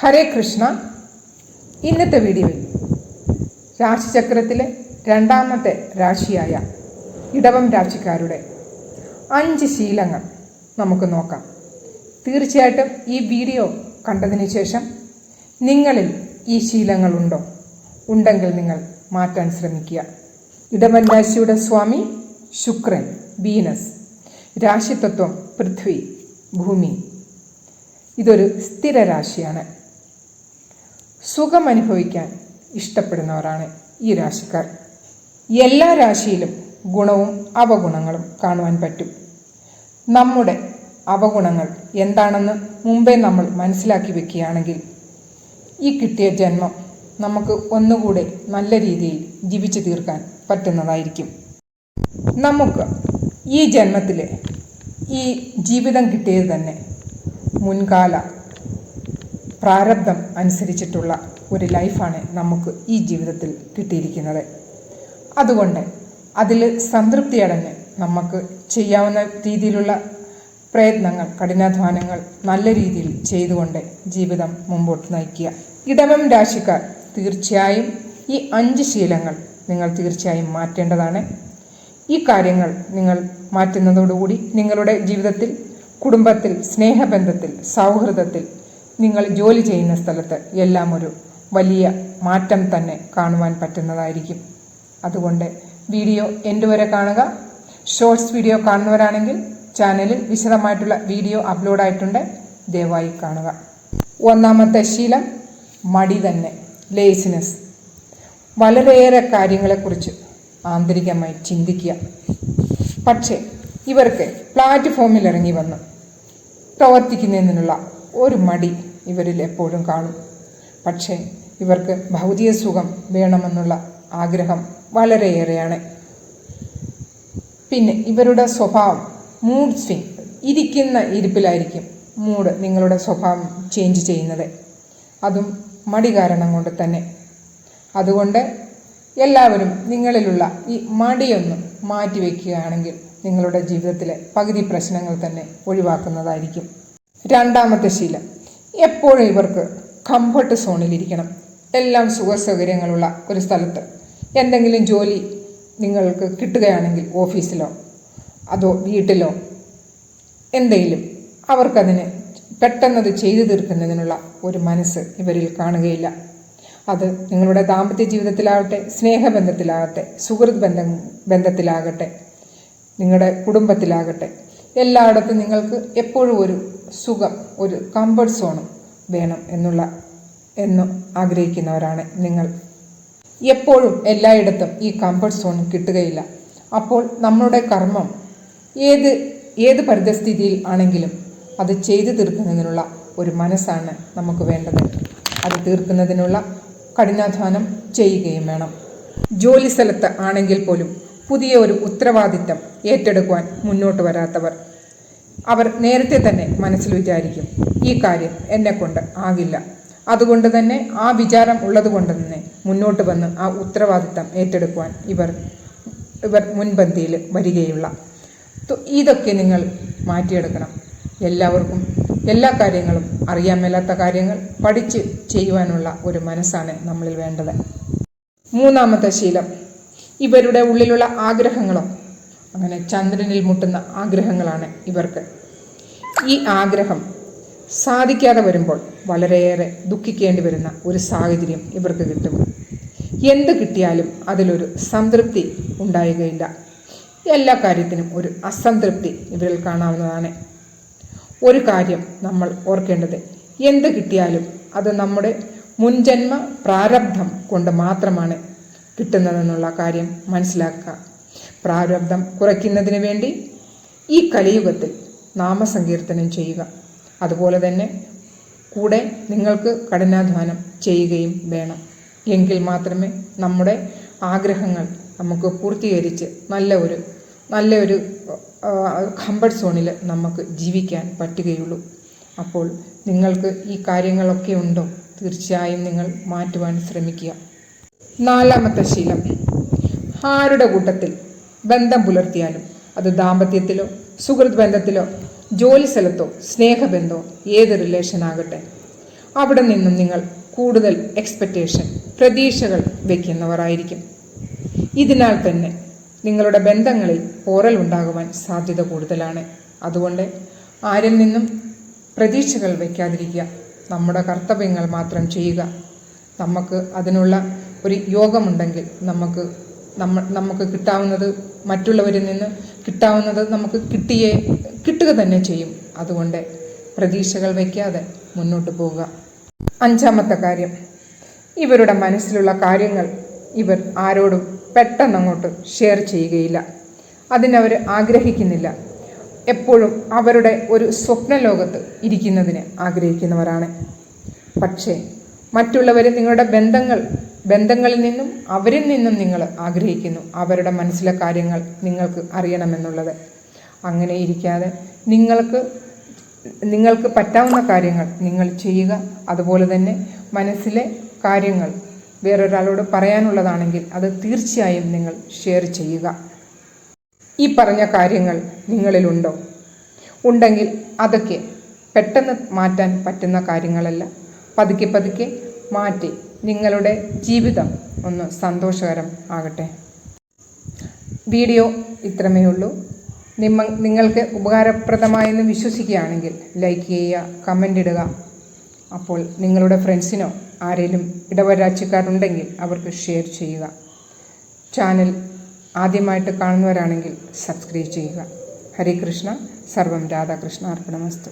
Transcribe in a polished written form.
ഹരേ കൃഷ്ണ. ഇന്നത്തെ വീഡിയോയിൽ രാശിചക്രത്തിലെ രണ്ടാമത്തെ രാശിയായ ഇടവം രാശിക്കാരുടെ 5 ശീലങ്ങൾ നമുക്ക് നോക്കാം. തീർച്ചയായിട്ടും ഈ വീഡിയോ കണ്ടതിന് ശേഷം നിങ്ങളിൽ ഈ ശീലങ്ങളുണ്ടോ? ഉണ്ടെങ്കിൽ നിങ്ങൾ മാറ്റാൻ ശ്രമിക്കുക. ഇടവൻ രാശിയുടെ സ്വാമി ശുക്രൻ, വീനസ്. രാശിതത്വം പൃഥ്വി, ഭൂമി. ഇതൊരു സ്ഥിര രാശിയാണ്. സുഖം അനുഭവിക്കാൻ ഇഷ്ടപ്പെടുന്നവരാണ് ഈ രാശിക്കാർ. എല്ലാ രാശിയിലും ഗുണവും അവഗുണങ്ങളും കാണുവാൻ പറ്റും. നമ്മുടെ അവഗുണങ്ങൾ എന്താണെന്ന് മുമ്പേ നമ്മൾ മനസ്സിലാക്കി വെക്കുകയാണെങ്കിൽ ഈ കിട്ടിയ ജന്മം നമുക്ക് ഒന്നുകൂടെ നല്ല രീതിയിൽ ജീവിച്ചു തീർക്കാൻ പറ്റുന്നതായിരിക്കും. നമുക്ക് ഈ ജന്മത്തിൽ ഈ ജീവിതം കിട്ടിയത് തന്നെ മുൻകാല പ്രാരബ്ധം അനുസരിച്ചിട്ടുള്ള ഒരു ലൈഫാണ് നമുക്ക് ഈ ജീവിതത്തിൽ കിട്ടിയിരിക്കുന്നത്. അതുകൊണ്ട് അതിൽ സംതൃപ്തിയടഞ്ഞ് നമുക്ക് ചെയ്യാവുന്ന രീതിയിലുള്ള പ്രയത്നങ്ങൾ, കഠിനാധ്വാനങ്ങൾ നല്ല രീതിയിൽ ചെയ്തുകൊണ്ട് ജീവിതം മുമ്പോട്ട് നയിക്കുക. ഇടവം രാശിക്കാർ തീർച്ചയായും ഈ 5 ശീലങ്ങൾ നിങ്ങൾ തീർച്ചയായും മാറ്റേണ്ടതാണ്. ഈ കാര്യങ്ങൾ നിങ്ങൾ മാറ്റുന്നതോടുകൂടി നിങ്ങളുടെ ജീവിതത്തിൽ, കുടുംബത്തിൽ, സ്നേഹബന്ധത്തിൽ, സൗഹൃദത്തിൽ, നിങ്ങൾ ജോലി ചെയ്യുന്ന സ്ഥലത്ത് എല്ലാം ഒരു വലിയ മാറ്റം തന്നെ കാണുവാൻ പറ്റുന്നതായിരിക്കും. അതുകൊണ്ട് വീഡിയോ എൻഡ് വരെ കാണുക. ഷോർട്സ് വീഡിയോ കാണുന്നവരാണെങ്കിൽ ചാനലിൽ വിശദമായിട്ടുള്ള വീഡിയോ അപ്ലോഡ് ആയിട്ടുണ്ട്, ദയവായി കാണുക. ഒന്നാമത്തെ ശീലം മടി തന്നെ, ലേസിനെസ്. വളരെയേറെ കാര്യങ്ങളെക്കുറിച്ച് ആന്തരികമായി ചിന്തിക്കുക. പക്ഷേ ഇവർക്ക് പ്ലാറ്റ്ഫോമിൽ ഇറങ്ങി വന്ന് പ്രവർത്തിക്കുന്നതിനുള്ള ഒരു മടി ഇവരിൽ എപ്പോഴും കാണും. പക്ഷേ ഇവർക്ക് ഭൗതിക സുഖം വേണമെന്നുള്ള ആഗ്രഹം വളരെയേറെയാണ്. പിന്നെ ഇവരുടെ സ്വഭാവം മൂഡ് സ്വിങ്. ഇരിക്കുന്ന ഇരിപ്പിലായിരിക്കും നിങ്ങളുടെ സ്വഭാവം ചേഞ്ച് ചെയ്യുന്നത്. അതും മടി കാരണം കൊണ്ട് തന്നെ. അതുകൊണ്ട് എല്ലാവരും നിങ്ങളിലുള്ള ഈ മടിയൊന്ന് മാറ്റിവെക്കുകയാണെങ്കിൽ നിങ്ങളുടെ ജീവിതത്തിലെ പകുതി പ്രശ്നങ്ങൾ തന്നെ ഒഴിവാക്കുന്നതായിരിക്കും. രണ്ടാമത്തെ ശീലം, എപ്പോഴും ഇവർക്ക് കംഫർട്ട് സോണിലിരിക്കണം. എല്ലാം സുഖസൗകര്യങ്ങളുള്ള ഒരു സ്ഥലത്ത് എന്തെങ്കിലും ജോലി നിങ്ങൾക്ക് കിട്ടുകയാണെങ്കിൽ ഓഫീസിലോ അതോ വീട്ടിലോ എന്തെങ്കിലും, അവർക്കതിന് പെട്ടെന്നത് ചെയ്തു തീർക്കുന്നതിനുള്ള ഒരു മനസ്സ് ഇവരിൽ കാണുകയില്ല. അത് നിങ്ങളുടെ ദാമ്പത്യ ജീവിതത്തിലാകട്ടെ, സ്നേഹബന്ധത്തിലാകട്ടെ, സുഹൃത്ത് ബന്ധത്തിലാകട്ടെ, നിങ്ങളുടെ കുടുംബത്തിലാകട്ടെ, എല്ലായിടത്തും നിങ്ങൾക്ക് എപ്പോഴും ഒരു സുഖം, ഒരു കംഫർട്ട് സോണും വേണം എന്ന് ആഗ്രഹിക്കുന്നവരാണ് നിങ്ങൾ. എപ്പോഴും എല്ലായിടത്തും ഈ കംഫർട്ട് സോൺ കിട്ടുകയില്ല. അപ്പോൾ നമ്മുടെ കർമ്മം ഏത് പരിതസ്ഥിതിയിൽ ആണെങ്കിലും അത് ചെയ്തു തീർക്കുന്നതിനുള്ള ഒരു മനസ്സാണ് നമുക്ക് വേണ്ടത്. അത് തീർക്കുന്നതിനുള്ള കഠിനാധ്വാനം ചെയ്യുകയും വേണം. ജോലി സ്ഥലത്ത് ആണെങ്കിൽ പോലും പുതിയ ഒരു ഉത്തരവാദിത്തം ഏറ്റെടുക്കുവാൻ മുന്നോട്ട് വരാത്തവർ, അവർ നേരത്തെ തന്നെ മനസ്സിൽ വിചാരിക്കും, ഈ കാര്യം എന്നെക്കൊണ്ട് ആകില്ല. അതുകൊണ്ട് തന്നെ ആ വിചാരം ഉള്ളത് കൊണ്ട് തന്നെ മുന്നോട്ട് വന്ന് ആ ഉത്തരവാദിത്തം ഏറ്റെടുക്കുവാൻ ഇവർ മുൻപന്തിയിൽ വരികയുള്ള. ഇതൊക്കെ നിങ്ങൾ മാറ്റിയെടുക്കണം. എല്ലാവർക്കും എല്ലാ കാര്യങ്ങളും അറിയാൻ മേലാത്ത കാര്യങ്ങൾ പഠിച്ച് ചെയ്യുവാനുള്ള ഒരു മനസ്സാണ് നമ്മളിൽ വേണ്ടത്. മൂന്നാമത്തെ ശീലം, ഇവരുടെ ഉള്ളിലുള്ള ആഗ്രഹങ്ങളോ അങ്ങനെ ചന്ദ്രനിൽ മുട്ടുന്ന ആഗ്രഹങ്ങളാണ് ഇവർക്ക്. ഈ ആഗ്രഹം സാധിക്കാതെ വരുമ്പോൾ വളരെയേറെ ദുഃഖിക്കേണ്ടി വരുന്ന ഒരു സാഹചര്യം ഇവർക്ക് കിട്ടും. എന്ത് കിട്ടിയാലും അതിലൊരു സംതൃപ്തി ഉണ്ടാവുകയില്ല. എല്ലാ കാര്യത്തിനും ഒരു അസംതൃപ്തി ഇവരിൽ കാണാവുന്നതാണ്. ഒരു കാര്യം നമ്മൾ ഓർക്കേണ്ടത്, എന്ത് കിട്ടിയാലും അത് നമ്മുടെ മുൻജന്മ പ്രാരബ്ധം കൊണ്ട് മാത്രമാണ് കിട്ടുന്നതെന്നുള്ള കാര്യം മനസ്സിലാക്കുക. പ്രാരബ്ധം കുറയ്ക്കുന്നതിന് വേണ്ടി ഈ കലിയുഗത്തിൽ നാമസങ്കീർത്തനം ചെയ്യുക. അതുപോലെ തന്നെ കൂടെ നിങ്ങൾക്ക് കഠിനാധ്വാനം ചെയ്യുകയും വേണം. എങ്കിൽ മാത്രമേ നമ്മുടെ ആഗ്രഹങ്ങൾ നമുക്ക് പൂർത്തീകരിച്ച് നല്ല ഒരു കംഫർട്ട് സോണിൽ നമുക്ക് ജീവിക്കാൻ പറ്റുകയുള്ളൂ. അപ്പോൾ നിങ്ങൾക്ക് ഈ കാര്യങ്ങളൊക്കെ ഉണ്ടോ? തീർച്ചയായും നിങ്ങൾ മാറ്റുവാൻ ശ്രമിക്കുക. നാലാമത്തെ ശീലം, ആരുടെ കൂട്ടത്തിൽ ബന്ധം പുലർത്തിയാലും അത് ദാമ്പത്യത്തിലോ സുഹൃത്ത് ബന്ധത്തിലോ ജോലി സ്ഥലത്തോ സ്നേഹബന്ധമോ ഏത് റിലേഷൻ ആകട്ടെ, അവിടെ നിന്നും നിങ്ങൾ കൂടുതൽ എക്സ്പെക്റ്റേഷൻ, പ്രതീക്ഷകൾ വയ്ക്കുന്നവരായിരിക്കും. ഇതിനാൽ തന്നെ നിങ്ങളുടെ ബന്ധങ്ങളിൽ പോറൽ ഉണ്ടാകുവാൻ സാധ്യത കൂടുതലാണ്. അതുകൊണ്ട് ആരിൽ നിന്നും പ്രതീക്ഷകൾ വയ്ക്കാതിരിക്കുക. നമ്മുടെ കർത്തവ്യങ്ങൾ മാത്രം ചെയ്യുക. നമുക്ക് അതിനുള്ള ഒരു യോഗമുണ്ടെങ്കിൽ നമുക്ക് കിട്ടാവുന്നത്, മറ്റുള്ളവരിൽ നിന്ന് കിട്ടാവുന്നത് നമുക്ക് കിട്ടുക തന്നെ ചെയ്യും. അതുകൊണ്ട് പ്രതീക്ഷകൾ വയ്ക്കാതെ മുന്നോട്ട് പോവുക. 5-ാമത്തെ കാര്യം, ഇവരുടെ മനസ്സിലുള്ള കാര്യങ്ങൾ ഇവർ ആരോടും പെട്ടെന്നങ്ങോട്ട് ഷെയർ ചെയ്യുകയില്ല. അതിനവർ ആഗ്രഹിക്കുന്നില്ല. എപ്പോഴും അവരുടെ ഒരു സ്വപ്നലോകത്ത് ഇരിക്കുന്നതിന് ആഗ്രഹിക്കുന്നവരാണ്. പക്ഷേ മറ്റുള്ളവർ നിങ്ങളുടെ ബന്ധങ്ങളിൽ നിന്നും അവരിൽ നിന്നും നിങ്ങൾ ആഗ്രഹിക്കുന്നു അവരുടെ മനസ്സിലെ കാര്യങ്ങൾ നിങ്ങൾക്ക് അറിയണമെന്നുള്ളത്. അങ്ങനെ ഇരിക്കാതെ നിങ്ങൾക്ക് പറ്റാവുന്ന കാര്യങ്ങൾ നിങ്ങൾ ചെയ്യുക. അതുപോലെ തന്നെ മനസ്സിലെ കാര്യങ്ങൾ വേറൊരാളോട് പറയാനുള്ളതാണെങ്കിൽ അത് തീർച്ചയായും നിങ്ങൾ ഷെയർ ചെയ്യുക. ഈ പറഞ്ഞ കാര്യങ്ങൾ നിങ്ങളിലുണ്ടോ? ഉണ്ടെങ്കിൽ അതൊക്കെ പെട്ടെന്ന് മാറ്റാൻ പറ്റുന്ന കാര്യങ്ങളല്ല. പതുക്കെ മാറ്റി നിങ്ങളുടെ ജീവിതം ഒന്ന് സന്തോഷകരം ആകട്ടെ. വീഡിയോ ഇത്രമേ ഉള്ളൂ. നിങ്ങൾക്ക് ഉപകാരപ്രദമായെന്ന് വിശ്വസിക്കുകയാണെങ്കിൽ ലൈക്ക് ചെയ്യുക, കമൻ്റ് ഇടുക. അപ്പോൾ നിങ്ങളുടെ ഫ്രണ്ട്സിനോ ആരെങ്കിലും ഇടവരാഴ്ചക്കാരുണ്ടെങ്കിൽ അവർക്ക് ഷെയർ ചെയ്യുക. ചാനൽ ആദ്യമായിട്ട് കാണുന്നവരാണെങ്കിൽ സബ്സ്ക്രൈബ് ചെയ്യുക. ഹരേ കൃഷ്ണ. സർവം രാധാകൃഷ്ണ അർപ്പണമസ്തു.